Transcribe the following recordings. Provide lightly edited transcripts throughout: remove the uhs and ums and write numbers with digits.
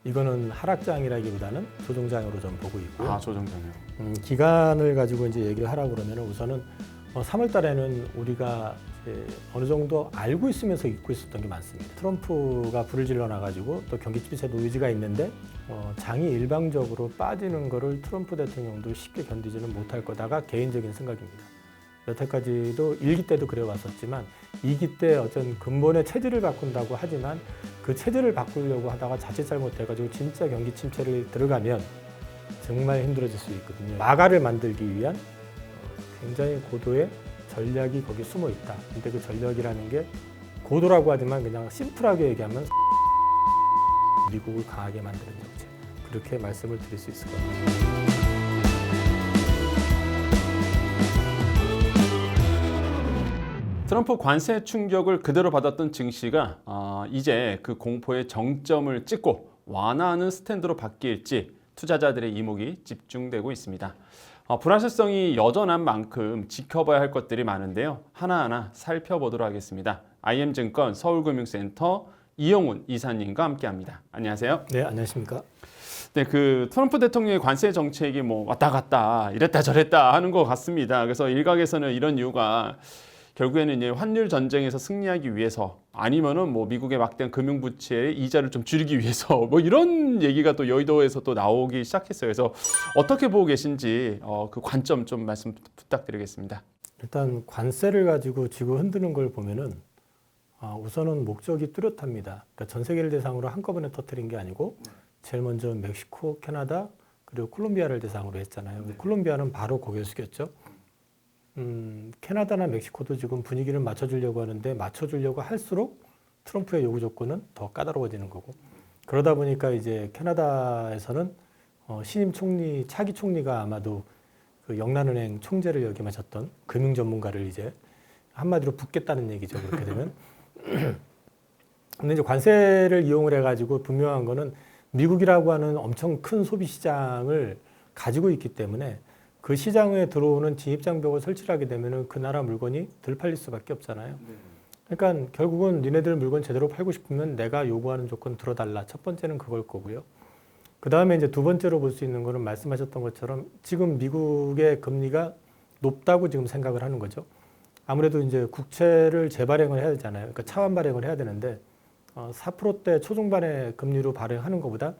이거는 하락장이라기보다는 조정장으로 좀 보고 있고요. 아, 조정장이요. 기간을 가지고 이제 얘기를 하라고 그러면 우선은 3월 달에는 우리가 이제 어느 정도 알고 있으면서 잊고 있었던 게 많습니다. 트럼프가 불을 질러놔가지고 또 경기 침체 노이즈가 있는데 장이 일방적으로 빠지는 거를 트럼프 대통령도 쉽게 견디지는 못할 거다가 개인적인 생각입니다. 여태까지도 1기 때도 그래왔었지만 2기 때 어떤 근본의 체질을 바꾼다고 하지만 그 체질을 바꾸려고 하다가 자칫 잘못해가지고 진짜 경기 침체를 들어가면 정말 힘들어질 수 있거든요. 마가를 만들기 위한 굉장히 고도의 전략이 거기 숨어 있다. 근데 그 전략이라는 게 고도라고 하지만 그냥 심플하게 얘기하면 미국을 강하게 만드는 정책. 그렇게 말씀을 드릴 수 있을 것 같아요. 트럼프 관세 충격을 그대로 받았던 증시가 이제 그 공포의 정점을 찍고 완화하는 스탠드로 바뀔지 투자자들의 이목이 집중되고 있습니다. 불확실성이 여전한 만큼 지켜봐야 할 것들이 많은데요. 하나하나 살펴보도록 하겠습니다. IM증권 서울금융센터 이영훈 이사님과 함께합니다. 안녕하세요. 네, 안녕하십니까. 네, 그 트럼프 대통령의 관세 정책이 뭐 왔다 갔다 이랬다 저랬다 하는 것 같습니다. 그래서 일각에서는 이런 이유가 결국에는 이제 환율 전쟁에서 승리하기 위해서 아니면은 뭐 미국의 막대한 금융 부채의 이자를 좀 줄이기 위해서 뭐 이런 얘기가 또 여의도에서 또 나오기 시작했어요. 그래서 어떻게 보고 계신지 그 관점 좀 말씀 부탁드리겠습니다. 일단 관세를 가지고 지구 흔드는 걸 보면은 우선은 목적이 뚜렷합니다. 그러니까 전 세계를 대상으로 한꺼번에 터뜨린 게 아니고 제일 먼저 멕시코, 캐나다 그리고 콜롬비아를 대상으로 했잖아요. 콜롬비아는 바로 고개 숙였죠. 캐나다나 멕시코도 지금 분위기를 맞춰주려고 하는데 맞춰주려고 할수록 트럼프의 요구 조건은 더 까다로워지는 거고 그러다 보니까 이제 캐나다에서는 신임 총리, 차기 총리가 아마도 그 영란은행 총재를 역임하셨던 금융 전문가를 이제 한마디로 붓겠다는 얘기죠. 그렇게 되면. 근데 이제 관세를 이용을 해가지고 분명한 거는 미국이라고 하는 엄청 큰 소비 시장을 가지고 있기 때문에 그 시장에 들어오는 진입장벽을 설치를 하게 되면은 그 나라 물건이 덜 팔릴 수밖에 없잖아요. 그러니까 결국은 니네들 물건 제대로 팔고 싶으면 내가 요구하는 조건 들어달라. 첫 번째는 그걸 거고요. 그 다음에 이제 두 번째로 볼 수 있는 거는 말씀하셨던 것처럼 지금 미국의 금리가 높다고 지금 생각을 하는 거죠. 아무래도 이제 국채를 재발행을 해야 되잖아요. 그러니까 차환 발행을 해야 되는데 4%대 초중반의 금리로 발행하는 것보다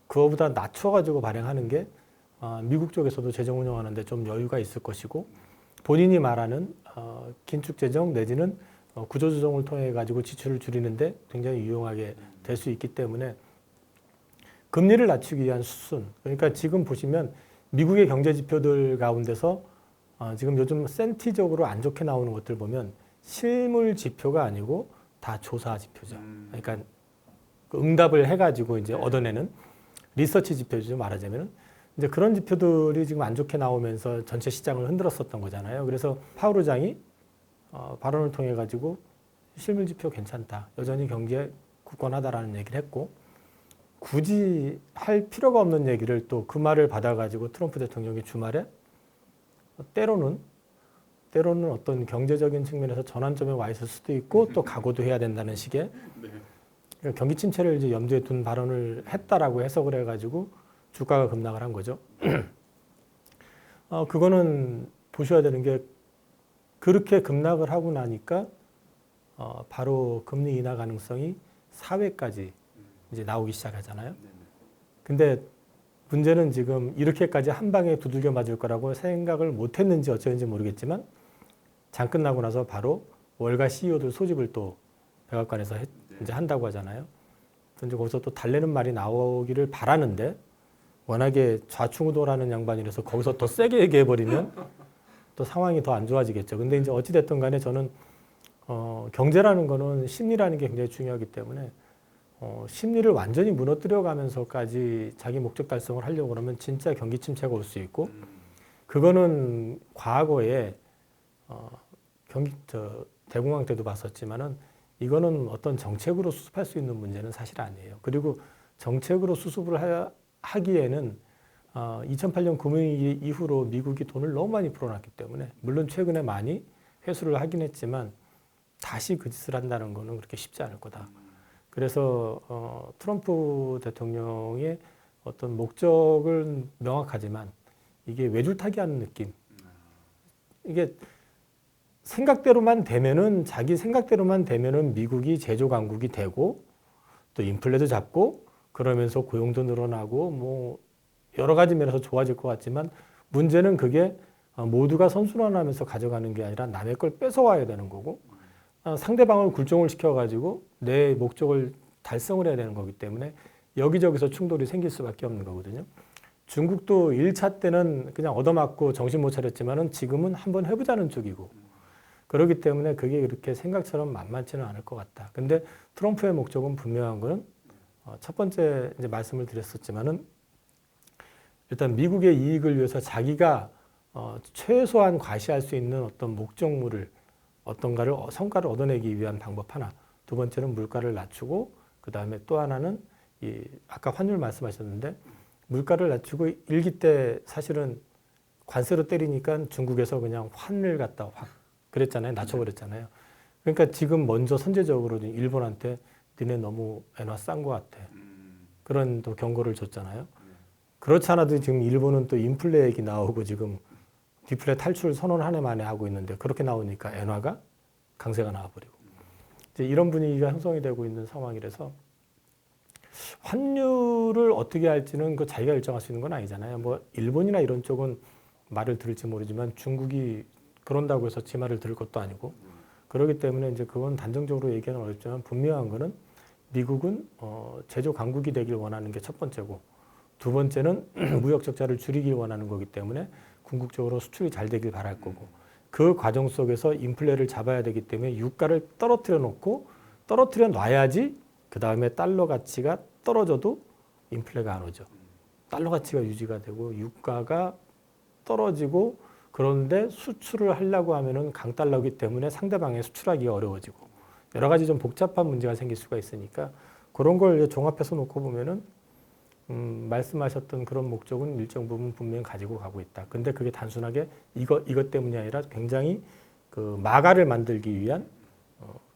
그거보다 낮춰가지고 발행하는 게 미국 쪽에서도 재정 운영하는데 좀 여유가 있을 것이고 본인이 말하는 긴축 재정 내지는 구조 조정을 통해 가지고 지출을 줄이는데 굉장히 유용하게 될 수 있기 때문에 금리를 낮추기 위한 수순. 그러니까 지금 보시면 미국의 경제 지표들 가운데서 지금 요즘 센티적으로 안 좋게 나오는 것들 보면 실물 지표가 아니고 다 조사 지표죠. 그러니까 응답을 해가지고 이제 얻어내는 리서치 지표죠. 말하자면은. 이제 그런 지표들이 지금 안 좋게 나오면서 전체 시장을 흔들었었던 거잖아요. 그래서 파우르 장이 발언을 통해 가지고 실물 지표 괜찮다. 여전히 경제 굳건하다라는 얘기를 했고 굳이 할 필요가 없는 얘기를 또 그 말을 받아가지고 트럼프 대통령이 주말에 때로는 어떤 경제적인 측면에서 전환점에 와 있을 수도 있고 또 각오도 해야 된다는 식의 그러니까 경기 침체를 이제 염두에 둔 발언을 했다라고 해석을 해가지고 주가가 급락을 한 거죠. 그거는 보셔야 되는 게 그렇게 급락을 하고 나니까 바로 금리 인하 가능성이 4회까지 이제 나오기 시작하잖아요. 근데 문제는 지금 이렇게까지 한 방에 두들겨 맞을 거라고 생각을 못 했는지 어쩌는지 모르겠지만 장 끝나고 나서 바로 월가 CEO들 소집을 또 백악관에서 이제 한다고 하잖아요. 그래서 거기서 또 달래는 말이 나오기를 바라는데 워낙에 좌충우돌하는 양반이라서 거기서 더 세게 얘기해버리면 또 상황이 더 안 좋아지겠죠. 근데 이제 어찌됐든 간에 저는 경제라는 거는 심리라는 게 굉장히 중요하기 때문에 심리를 완전히 무너뜨려 가면서까지 자기 목적 달성을 하려고 그러면 진짜 경기 침체가 올 수 있고 그거는 과거에 대공황 때도 봤었지만은 이거는 어떤 정책으로 수습할 수 있는 문제는 사실 아니에요. 그리고 정책으로 수습을 하기에는 2008년 금융위기 이후로 미국이 돈을 너무 많이 풀어놨기 때문에 물론 최근에 많이 회수를 하긴 했지만 다시 그 짓을 한다는 거는 그렇게 쉽지 않을 거다. 그래서 트럼프 대통령의 어떤 목적은 명확하지만 이게 외줄타기하는 느낌. 이게 생각대로만 되면은 자기 생각대로만 되면은 미국이 제조 강국이 되고 또 인플레도 잡고 그러면서 고용도 늘어나고 뭐 여러 가지 면에서 좋아질 것 같지만 문제는 그게 모두가 선순환하면서 가져가는 게 아니라 남의 걸 뺏어와야 되는 거고 상대방을 굴종을 시켜가지고 내 목적을 달성을 해야 되는 거기 때문에 여기저기서 충돌이 생길 수밖에 없는 거거든요. 중국도 1차 때는 그냥 얻어맞고 정신 못 차렸지만은 지금은 한번 해보자는 쪽이고 그렇기 때문에 그게 그렇게 생각처럼 만만치는 않을 것 같다. 근데 트럼프의 목적은 분명한 거는 첫 번째 이제 말씀을 드렸었지만은 일단 미국의 이익을 위해서 자기가 최소한 과시할 수 있는 어떤 목적물을 어떤가를 성과를 얻어내기 위한 방법 하나. 두 번째는 물가를 낮추고 그 다음에 또 하나는 이 아까 환율 말씀하셨는데 물가를 낮추고 일기 때 사실은 관세로 때리니까 중국에서 그냥 환을 갖다 확 그랬잖아요. 낮춰버렸잖아요. 그러니까 지금 먼저 선제적으로 일본한테 니네 너무 엔화 싼 것 같아. 그런 또 경고를 줬잖아요. 그렇지 않아도 지금 일본은 또 인플레 얘기 나오고 지금 디플레 탈출 선언 한 해 만에 하고 있는데 그렇게 나오니까 엔화가 강세가 나와버리고 이제 이런 분위기가 형성이 되고 있는 상황이라서 환율을 어떻게 할지는 그 자기가 결정할 수 있는 건 아니잖아요. 뭐 일본이나 이런 쪽은 말을 들을지 모르지만 중국이 그런다고 해서 지 말을 들을 것도 아니고 그렇기 때문에 이제 그건 단정적으로 얘기하는 어렵지만 분명한 거는 미국은 제조 강국이 되길 원하는 게 첫 번째고 두 번째는 무역 적자를 줄이길 원하는 거기 때문에 궁극적으로 수출이 잘 되길 바랄 거고 그 과정 속에서 인플레를 잡아야 되기 때문에 유가를 떨어뜨려 놓고 떨어뜨려 놔야지 그 다음에 달러 가치가 떨어져도 인플레가 안 오죠. 달러 가치가 유지가 되고 유가가 떨어지고 그런데 수출을 하려고 하면은 강달러이기 때문에 상대방에 수출하기가 어려워지고 여러 가지 좀 복잡한 문제가 생길 수가 있으니까 그런 걸 종합해서 놓고 보면은 말씀하셨던 그런 목적은 일정 부분 분명히 가지고 가고 있다. 근데 그게 단순하게 이것 때문이 아니라 굉장히 그 마가를 만들기 위한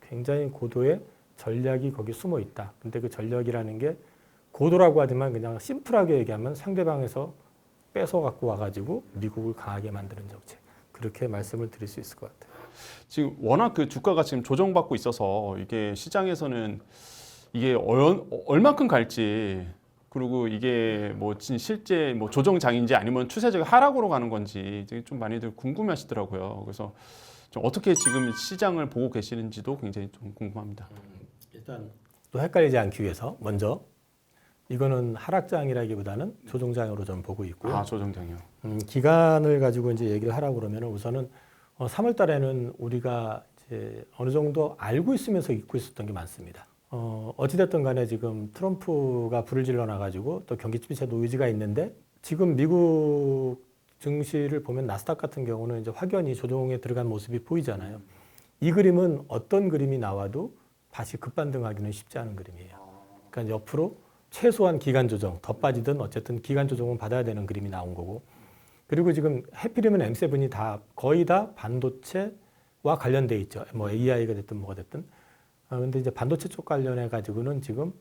굉장히 고도의 전략이 거기 숨어 있다. 근데 그 전략이라는 게 고도라고 하지만 그냥 심플하게 얘기하면 상대방에서 뺏어 갖고 와가지고 미국을 강하게 만드는 정책. 그렇게 말씀을 드릴 수 있을 것 같아요. 지금 워낙 그 주가가 지금 조정받고 있어서 이게 시장에서는 이게 얼만큼 갈지 그리고 이게 뭐 실제 뭐 조정장인지 아니면 추세적 하락으로 가는 건지 좀 많이들 궁금해하시더라고요. 그래서 좀 어떻게 지금 시장을 보고 계시는지도 굉장히 좀 궁금합니다. 일단 또 헷갈리지 않기 위해서 먼저 이거는 하락장이라기보다는 조정장으로 좀 보고 있고요. 아, 조정장이요. 기간을 가지고 이제 얘기를 하라고 그러면 우선은 3월 달에는 우리가 이제 어느 정도 알고 있으면서 잊고 있었던 게 많습니다. 어찌됐든 간에 지금 트럼프가 불을 질러놔가지고 또 경기 침체 노이즈가 있는데 지금 미국 증시를 보면 나스닥 같은 경우는 이제 확연히 조정에 들어간 모습이 보이잖아요. 이 그림은 어떤 그림이 나와도 다시 급반등하기는 쉽지 않은 그림이에요. 그러니까 옆으로 최소한 기간 조정, 더 빠지든 어쨌든 기간 조정은 받아야 되는 그림이 나온 거고 그리고 지금 해필이면 M7이 다 거의 다 반도체와 관련돼 있죠. 뭐 AI가 됐든 뭐가 됐든. 근데 이제 반도체 쪽 관련해 가지고는 지금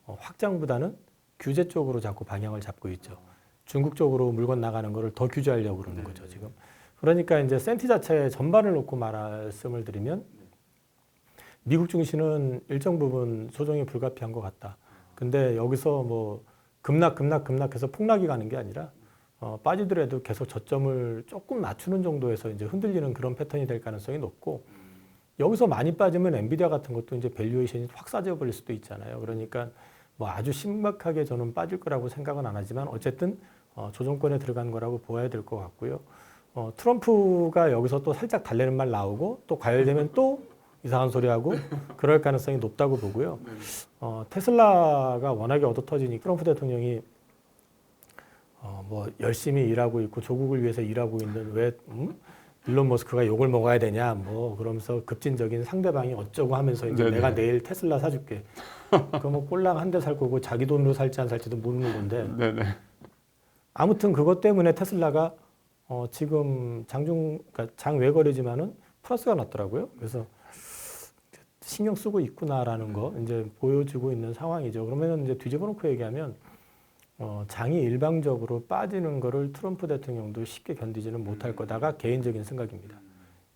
확장보다는 규제 쪽으로 자꾸 방향을 잡고 있죠. 중국 쪽으로 물건 나가는 거를 더 규제하려고 그러는 거죠, 지금. 그러니까 이제 센티 자체 전반을 놓고 말씀을 드리면 미국 증시는 일정 부분 조정이 불가피한 것 같다. 근데 여기서 뭐 급락해서 폭락이 가는 게 아니라 빠지더라도 계속 저점을 조금 낮추는 정도에서 이제 흔들리는 그런 패턴이 될 가능성이 높고 여기서 많이 빠지면 엔비디아 같은 것도 이제 밸류에이션이 확 싸져 버릴 수도 있잖아요. 그러니까 뭐 아주 심각하게 저는 빠질 거라고 생각은 안 하지만 어쨌든 조정권에 들어간 거라고 보아야 될 것 같고요. 트럼프가 여기서 또 살짝 달래는 말 나오고 또 과열되면 또 이상한 소리 하고 그럴 가능성이 높다고 보고요. 테슬라가 워낙에 얻어 터지니까 트럼프 대통령이 뭐 열심히 일하고 있고 조국을 위해서 일하고 있는 왜 일론 머스크가 욕을 먹어야 되냐 뭐 그러면서 급진적인 상대방이 어쩌고 하면서 이제 네네. 내가 내일 테슬라 사줄게. 그럼 뭐 꼴랑 한 대 살 거고 자기 돈으로 살지 안 살지도 모르는 건데. 네네. 아무튼 그것 때문에 테슬라가 지금 그러니까 장외거래지만은 플러스가 났더라고요. 그래서 신경 쓰고 있구나라는 거 이제 보여주고 있는 상황이죠. 그러면 이제 뒤집어 놓고 얘기하면 장이 일방적으로 빠지는 거를 트럼프 대통령도 쉽게 견디지는 못할 거다가 개인적인 생각입니다.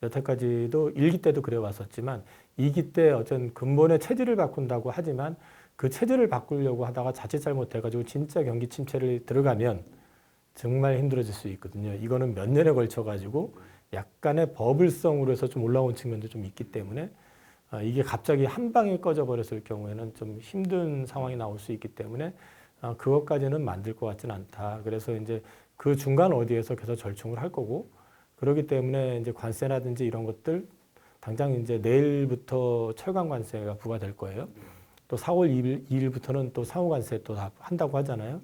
여태까지도 1기 때도 그래 왔었지만 2기 때 어떤 근본의 체질을 바꾼다고 하지만 그 체질을 바꾸려고 하다가 자칫 잘못해가지고 진짜 경기 침체를 들어가면 정말 힘들어질 수 있거든요. 이거는 몇 년에 걸쳐가지고 약간의 버블성으로 해서 좀 올라온 측면도 좀 있기 때문에 이게 갑자기 한 방에 꺼져버렸을 경우에는 좀 힘든 상황이 나올 수 있기 때문에 그것까지는 만들 것 같지는 않다. 그래서 이제 그 중간 어디에서 계속 절충을 할 거고 그렇기 때문에 이제 관세라든지 이런 것들 당장 이제 내일부터 철강 관세가 부과될 거예요. 또 4월 2일부터는 또 상호 관세 또 다 한다고 하잖아요.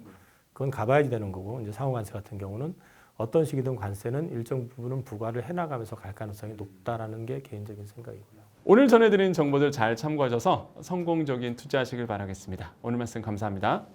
그건 가봐야지 되는 거고 이제 상호 관세 같은 경우는 어떤 식이든 관세는 일정 부분은 부과를 해나가면서 갈 가능성이 높다라는 게 개인적인 생각이고요. 오늘 전해드린 정보들 잘 참고하셔서 성공적인 투자하시길 바라겠습니다. 오늘 말씀 감사합니다.